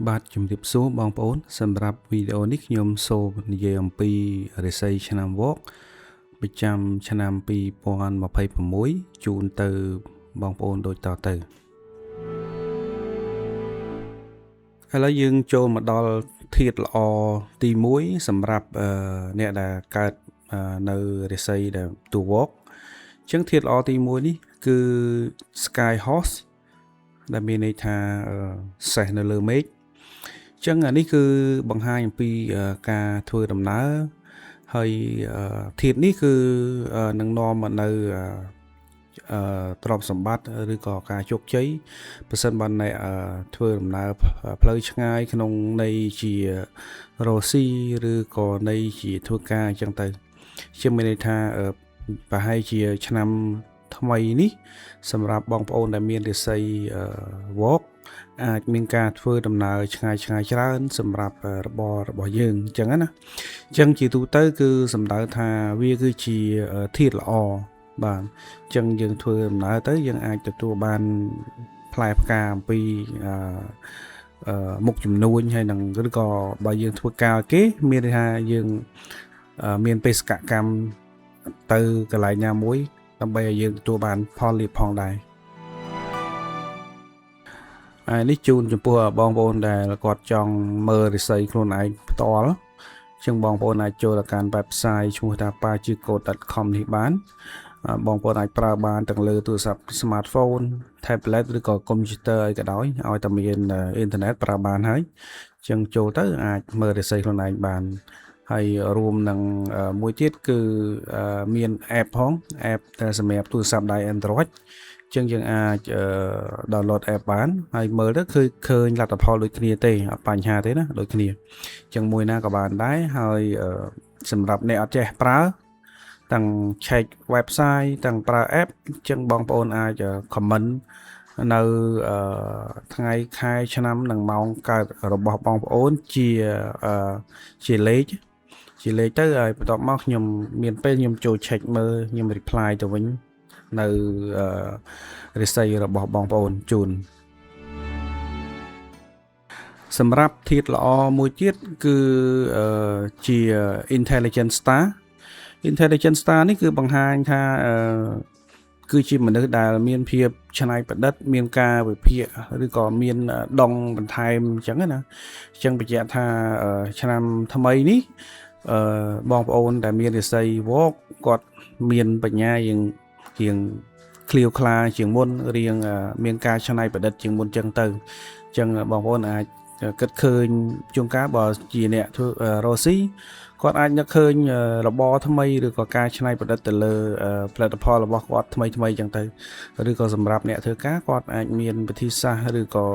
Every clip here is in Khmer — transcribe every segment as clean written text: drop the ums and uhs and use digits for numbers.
បាទជំរាបសួរបងប្អូនសម្រាប់វីដេអូនេះខ្ញុំសូមនិយាយអំពីរិស័យឆ្នាំវកប្រចាំឆ្នាំ2026ជូនទៅបងប្អូនដូចតទៅឥឡូវយើងចូលមកដល់ធាតុល្អទី1សម្រាប់អ្នកដែលកើតនៅរិស័យដែលទូវកអញ្ចឹងធាតុល្អទី1នេះគឺ Sky Horse ដែលមានន័យថាសេះនៅលើមេឃអញ្ចឹងនេះគឺបង្ហាញអំពីការធ្វើដំណើរហើយធាតុនេះគឺនឹងនាំមកនៅទ្រព្យសម្បត្តិឬក៏ការជោគជ័យប្រសិនបើអ្នកធ្វើដំណើរផ្លូវឆ្ងាយក្នុងន័យជារស់ស៊ីឬក៏ន័យជាធ្វើការអញ្ចឹងទៅជាមានន័យថាប្រហែលជាឆ្នាំថ្មីនេះសម្រាប់បងប្អូនដែលមានរាសីវកអាចមានការធ្វើដំណើរឆ្ងាយច្រើនសម្រាប់របស់យើងអញ្ចឹងណាអញ្ចឹងជាទូទៅគឺសំដៅថាវាគឺជាធាតុល្អបាទអញ្ចឹងយើងធ្វើដំណើរទៅយើងអាចទទួលបានផ្លែផ្កាអំពីមុខជំនួញហើយនឹងឬក៏បើយើងធ្វើការគេមានន័យថាយើងមានបេសកកម្មទៅកន្លែងណាមួយដើម្បីឲ្យយើងទទួលបានផលលាភផងដែរនេះជូនចំពោះបងប្អូនដែលគាត់ចង់មើលរិស័យខ្លួនឯងផ្ទាល់អញ្ចឹងបងប្អូនអាចចូលទៅកាន់ website ឈ្មោះថា pachicode.com នេះបានបងប្អូនអាចប្រើបានទាំងលើទូរស័ព្ទ smartphone tablet ឬក៏ computer អីក៏ដោយឲ្យតែមានអ៊ីនធឺណិតប្រើបានហើយអញ្ចឹងចូលទៅអាចមើលរិស័យខ្លួនឯងបានហើយរួមនឹងមួយទៀតគឺមាន app ផង app ដែលសម្រាប់ទូរស័ព្ទដៃ Android ចឹងយើងអាច download app បានហើយមើលទៅគឺឃើញលទ្ធផលដូចគ្នាទេអត់បញ្ហាទេណាដូចគ្នាចឹងមួយណាក៏បានដែរហើយសម្រាប់អ្នកអត់ចេះប្រើទាំង check website ទាំងប្រើ app ចឹងបងប្អូនអាច comment នៅថ្ងៃខែឆ្នាំនិងម៉ោងកើតរបស់បងប្អូនជាលេខទៅហើយបន្ទាប់មកខ្ញុំមានពេលខ្ញុំចូល check មើលខ្ញុំ reply ទៅវិញនៅរិស័យរបស់បងប្អូនជូនសម្រាប់ធាតុល្អមួយទៀតគឺជា Intelligent Star Intelligent Star នេះគឺបង្ហាញថាគឺជាមនុស្សដែលមានភាពច្នៃប្រឌិតមានការវិភាគឬក៏មានដងបន្ថែមអញ្ចឹងណាអញ្ចឹងបញ្ជាក់ថាឆ្នាំថ្មីនេះបងប្អូនដែលមានរាសីវកគាត់មានបញ្ញាជាងឃ្លាវខ្លាជាងមុនរៀងមានការច្នៃប្រឌិតជាងមុនអញ្ចឹងទៅអញ្ចឹងបងប្អូនអាចគិតឃើញជួនកាលបើជាអ្នកធ្វើរស់ស៊ីគាត់អាចនឹកឃើញរបរថ្មីឬក៏ការច្នៃប្រឌិតទៅលើផលិតផលរបស់គាត់ថ្មីអញ្ចឹងទៅឬក៏សម្រាប់អ្នកធ្វើការគាត់អាចមានវិធីសាស្ត្រឬក៏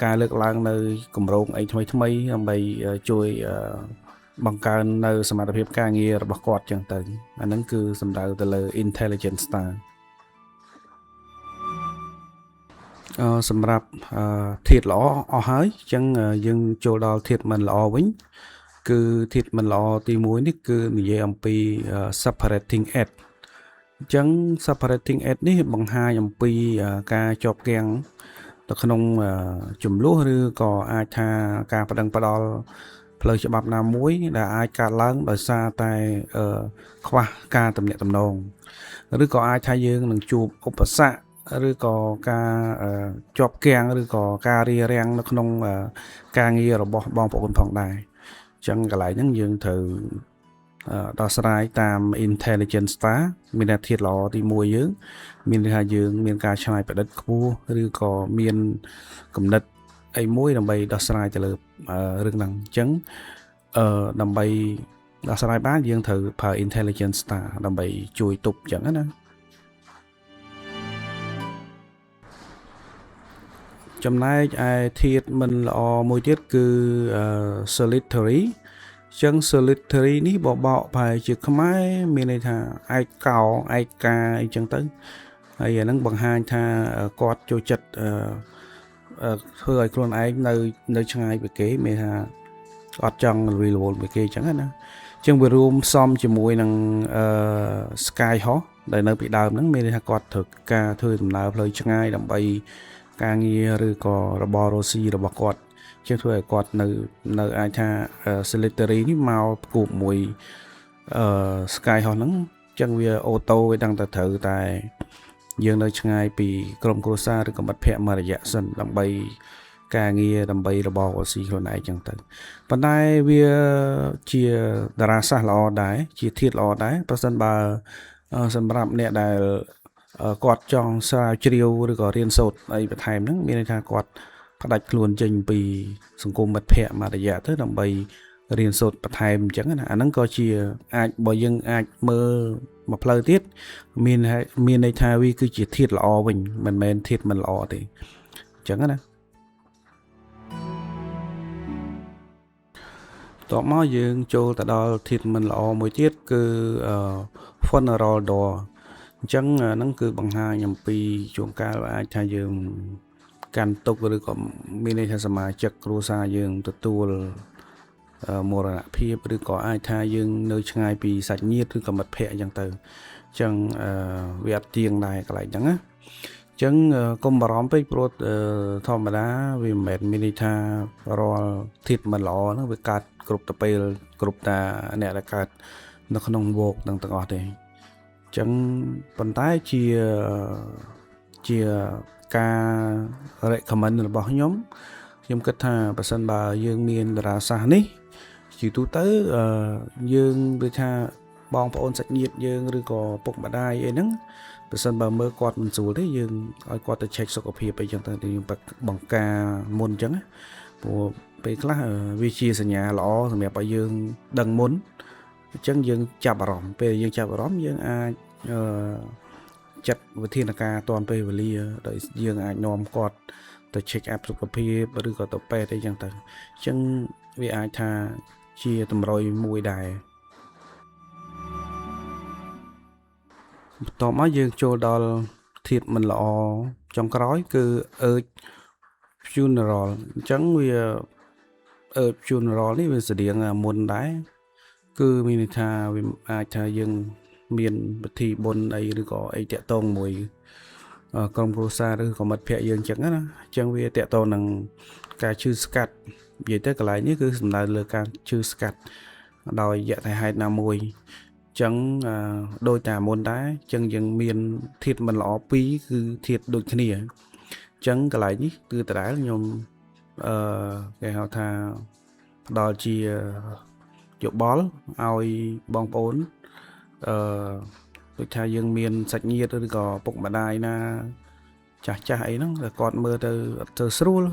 ការលើកឡើងនៅគម្រោងអីថ្មីដើម្បីជួយបង្កើននៅសមត្ថភាពការងាររបស់គាត់ចឹងទៅអាហ្នឹងគឺសំដៅទៅលើ Intelligent Star សម្រាប់ធាតុល្អអស់ហើយអញ្ចឹងយើងចូលដល់ធាតុមិនល្អវិញគឺធាតុមិនល្អទី1នេះគឺនិយាយអំពី separating edge អញ្ចឹង separating edge នេះបង្ហាញអំពីការជាប់គាំងទៅក្នុងចំនួនឬក៏អាចថាការប្តឹងផ្តល់ផ្លូវច្បាប់ណាមួយដែលអាចកើតឡើងដោយសារតែខ្វះការទំនាក់ទំនងឬក៏អាចថាយើងនឹងជួបឧបសគ្គឬក៏ការជាប់គាំងឬក៏ការរារាំងនៅក្នុងការងាររបស់បងប្អូនផងដែរអញ្ចឹងកន្លែងហ្នឹងយើងត្រូវដោះស្រាយតាម Intelligent Star មានធាតុល្អទី1យើងមានន័យថាយើងមានការច្នៃប្រឌិតខ្ពស់ឬក៏មានគំនិតអីមួយដើម្បីដោះស្រាយទៅលើរឿងហ្នឹងអញ្ចឹងដើម្បីដោះស្រាយបានយើងត្រូវប្រើ Intelligent Star ដើម្បីជួយទប់អញ្ចឹងណាចំណែកឯធាតុមិនល្អមួយទៀតគឺ solitary អញ្ចឹង solitary នេះបបកប្រហែលជាខ្មែរមានន័យថាឯកោឯកាអីចឹងទៅហើយអាហ្នឹងបង្ហាញថាគាត់ចូលចិត្តធ្វើឲ្យខ្លួនឯងនៅឆ្ងាយពីគេមានថាអត់ចង់រវល់ពីគេអញ្ចឹងណាអញ្ចឹងវារួមផ្សំជាមួយនឹងSky Horse ដែលនៅពីដើមហ្នឹងមានន័យថាគាត់ត្រូវការធ្វើដំណើរផ្លូវឆ្ងាយដើម្បី ការងារឬក៏របររស់ស៊ីរបស់គាត់ជាធ្វើឲ្យគាត់នៅអាចថា salary នេះមកប្រគប់មួយSky ហោះហ្នឹងចឹងវាអូតូវាដឹងតែត្រូវតែយើងនៅឆ្ងាយពីក្រុមគ្រួសារឬក៏មិត្តភ័ក្តិមួយរយៈសិនដើម្បីការងារដើម្បីរបររស់ស៊ីខ្លួនឯងចឹងទៅប៉ុន្តែវាជាតារាសាស្ត្រល្អដែរជាធាតុល្អដែរប្រសិនបើសម្រាប់អ្នកដែលគាត់ចង់ស្រាវជ្រាវឬក៏រៀនសូត្រអីបន្ថែមហ្នឹងមានន័យថាគាត់ផ្ដាច់ខ្លួនចេញពីសង្គមមិត្តភ័ក្តិមួយរយៈទៅដើម្បីរៀនសូត្របន្ថែមអញ្ចឹងណាអាហ្នឹងក៏ជាអាចបើយើងអាចមើលមួយផ្លូវទៀតមានន័យថាវាគឺជាធាតុល្អវិញមិនមែនធាតុមិនល្អទេអញ្ចឹងណាតបមកយើងចូលទៅដល់ធាតុមិនល្អមួយទៀតគឺ funeral door អញ្ចឹងហ្នឹងគឺបង្ហាញអំពីជួនកាលអាចថាយើងកាន់ទុកឬក៏មានន័យថាសមាជិកគ្រួសារយើងទទួលមរណភាពឬក៏អាចថាយើងនៅឆ្ងាយពីសាច់ញាតិឬក៏មិត្តភ័ក្តិអញ្ចឹងទៅអញ្ចឹងវាអត់ទៀងដែរកន្លែងហ្នឹងណាអញ្ចឹងកុំបារម្ភពេកព្រោះធម្មតាវាមិនមែនមានន័យថារាល់ធាតុមិនល្អហ្នឹងវាកើតគ្រប់ទៅពេលគ្រប់តាអ្នកដែលកើតនៅក្នុងវោកទាំងអស់ទេអញ្ចឹងប៉ុន្តែជាការ recommend របស់ខ្ញុំគិតថាបើសិនបើយើងមានតារាសាស្ត្រនេះជាទូទៅយើងដូចថាបងប្អូនសាច់ញាតិយើងឬក៏ពុកម្ដាយអីហ្នឹងបើសិនបើមើលគាត់មិនស្រួលទេយើងឲ្យគាត់ទៅ check សុខភាពអីចឹងទៅយើងបង្ការមុនចឹងណាព្រោះពេលខ្លះវាជាសញ្ញាល្អសម្រាប់ឲ្យយើងដឹងមុនអញ្ចឹងយើងចាប់អារម្មណ៍ពេលយើងចាប់អារម្មណ៍យើងអាចចាត់វិធានការតាន់ពេលវេលាដោយយើងអាចនាំគាត់ទៅ check up សុខភាពឬក៏ទៅពេទ្យអីចឹងទៅអញ្ចឹងវាអាចថាជាតម្រុយមួយដែរបន្ទាប់មកយើងចូលដល់ធាតុមិនល្អចុងក្រោយគឺ urge funeral អញ្ចឹងវា urge funeral នេះវាស្តៀងមុនដែរគឺមានន័យថាវាអាចថាយើងមានពិធីបុណ្យអីឬក៏អីតាក់ទងមួយក្រុមគ្រួសារឬក៏មិត្តភ័ក្តិយើងអញ្ចឹងណាអញ្ចឹងវាតាក់ទងនឹងការឈឺស្កាត់និយាយទៅកន្លែងនេះគឺសំដៅលើការឈឺស្កាត់ដោយយថាហេតុណាមួយអញ្ចឹងដោយតែមុនដែរអញ្ចឹងយើងមានធាតុមិនល្អពីរគឺធាតុដូចគ្នាអញ្ចឹងកន្លែងនេះគឺដដែលខ្ញុំគេហៅថាផ្ដល់ជាយោបល់ឲ្យបងប្អូនដូចថាយើងមានសាច់ញាតិឬក៏ពុកម្ដាយណាចាស់អីហ្នឹងគាត់មើលទៅស្រួល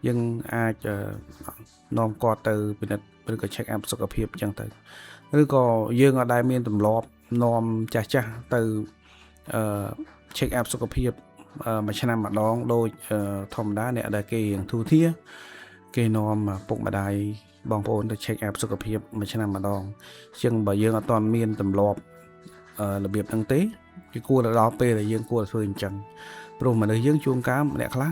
យើងអាចនាំគាត់ទៅពិនិត្យឬក៏ check up សុខភាពអញ្ចឹងទៅឬក៏យើងអត់ដែលមានទម្លាប់នាំចាស់ទៅcheck up សុខភាពមួយឆ្នាំម្ដងដូចធម្មតាអ្នកដែលគេទូធាគេនាំពុកម្ដាយបងប្អូនទៅ check up សុខភាពមួយឆ្នាំម្ដងអញ្ចឹងបើយើងអត់ទាន់មានទម្លាប់របៀបហ្នឹងទេគឺគួរទៅដល់ពេលដែលយើងគួរធ្វើអញ្ចឹងព្រោះមនុស្សយើងជួនកាលម្នាក់ខ្លះ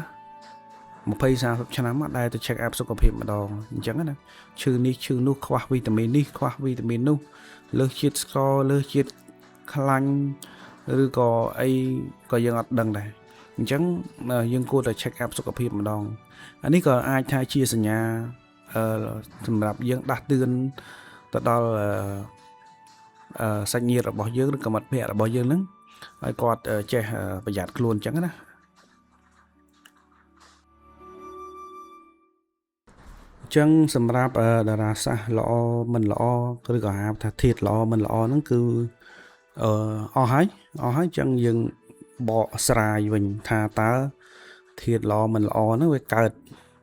20-30 ឆ្នាំអត់ដែលទៅ check up សុខភាពម្ដងអញ្ចឹងណាឈឺនេះឈឺនោះខ្វះវីតាមីននេះខ្វះវីតាមីននោះលើសជាតិស្ករលើសជាតិខ្លាញ់ឬក៏អីក៏យើងអត់ដឹងដែរអញ្ចឹងយើងគួរតែ check up សុខភាពម្ដងអានេះក៏អាចថាជាសញ្ញាសម្រាប់យើងដាស់តឿនទៅដល់សាច់ញាតិរបស់យើងឬក៏មិត្តភ័ក្តិរបស់យើងហ្នឹងឲ្យគាត់ចេះប្រយ័ត្នខ្លួនអញ្ចឹងណាអញ្ចឹងសម្រាប់តារាសាស្ត្រល្អមិនល្អឬក៏ហៅថាធាតុល្អមិនល្អហ្នឹងគឺអស់ហើយអញ្ចឹងយើងបកស្រាយវិញថាតើធាតុល្អមិនល្អហ្នឹងវាកើត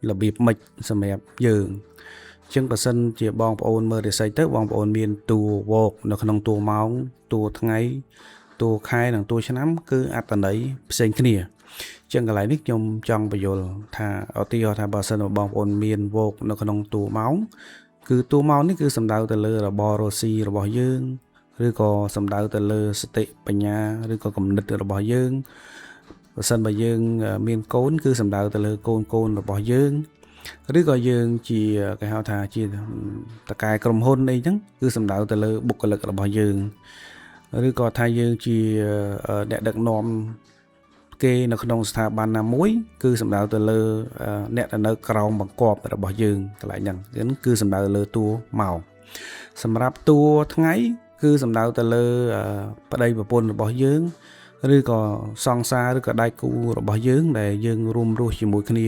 របៀបម៉េចសម្រាប់យើងអញ្ចឹងបើសិនជាបងប្អូនមើលរាសីទៅបងប្អូនមានតួវោកនៅក្នុងតួម៉ោងតួថ្ងៃតួខែនិងតួឆ្នាំគឺអត្តន័យផ្សេងគ្នាអញ្ចឹងកន្លែងនេះខ្ញុំចង់បញ្យល់ថាឧទាហរណ៍ថាបើសិនបងប្អូនមានវោកនៅក្នុងតួម៉ោងគឺតួម៉ោងនេះគឺសំដៅទៅលើរបររស់ស៊ីរបស់យើងឬក៏សំដៅទៅលើសតិបញ្ញាឬក៏គំនិតរបស់យើងបើសិនបើយើងមានកូនគឺសំដៅទៅលើកូនរបស់យើងឬក៏យើងជាគេហៅថាជាតកែក្រុមហ៊ុនអីចឹងគឺសំដៅទៅលើបុគ្គលិករបស់យើងឬក៏ថាយើងជាអ្នកដឹកនាំ គេនៅក្នុងស្ថាប័នណាមួយគឺសំដៅទៅលើអ្នកដែលនៅក្រោមបង្គាប់របស់យើងកន្លែងហ្នឹងគឺសំដៅលើតួម៉ោងសម្រាប់តួថ្ងៃគឺសំដៅទៅលើប្តីប្រពន្ធរបស់យើងឬក៏សង្សារឬក៏ដៃគូរបស់យើងដែលយើងរួមរស់ជាមួយគ្នា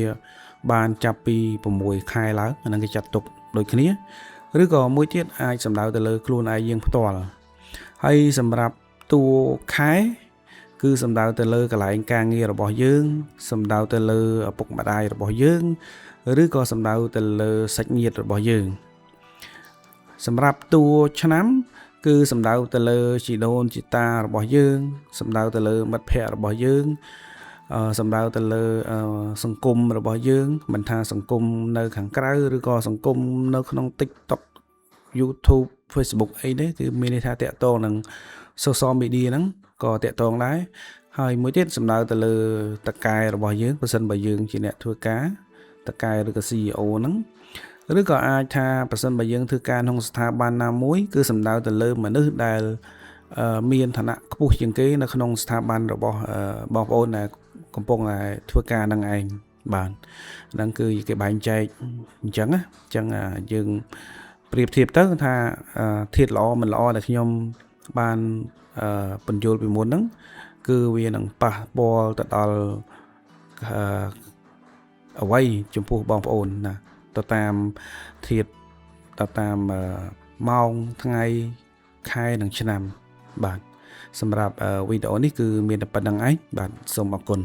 បានចាប់ពី6ខែឡើងអាហ្នឹងគេចាត់ទុកដូចគ្នាឬក៏មួយទៀតអាចសំដៅទៅលើខ្លួនឯងយើងផ្ទាល់ហើយសម្រាប់តួខែគឺសំដៅទៅលើកន្លែងការងាររបស់យើងសំដៅទៅលើឪពុកម្ដាយរបស់យើងឬក៏សំដៅទៅលើសាច់ញាតិរបស់យើងសម្រាប់តួឆ្នាំគឺសំដៅទៅលើជីដូនជីតារបស់យើងសំដៅទៅលើមិត្តភ័ក្តិរបស់យើងសំដៅទៅលើសង្គមរបស់យើងមិនថាសង្គមនៅខាងក្រៅឬក៏សង្គមនៅក្នុង TikTok YouTube Facebook អីទេគឺមានន័យថាតាក់ទងនឹង social media ហ្នឹងក៏តាក់ទងដែរហើយមួយទៀតសំដៅទៅលើតកែរបស់យើងបើសិនបើយើងជាអ្នកធ្វើការតកែឬក៏ CEO ហ្នឹងឬក៏អាចថាបើសិនបើយើងធ្វើការក្នុងស្ថាប័នណាមួយគឺសំដៅទៅលើមនុស្សដែលមានឋានៈខ្ពស់ជាងគេនៅក្នុងស្ថាប័នរបស់បងប្អូនដែលកំពុងតែធ្វើការនឹងឯងបាទហ្នឹងគឺគេបែងចែកអញ្ចឹងណាអញ្ចឹងយើងប្រៀបធៀបទៅថាធាតុល្អមិនល្អដែលខ្ញុំបានបញ្យល់ពីមុនហ្នឹងគឺវានឹងប៉ះពាល់ទៅដល់អ្វីចំពោះបងប្អូនណាទៅតាមធាតុទៅតាមម៉ោងថ្ងៃខែនិងឆ្នាំបាទសម្រាប់វីដេអូនេះគឺមានតែប៉ុណ្្នឹងឯងបាទសូមអរគុណ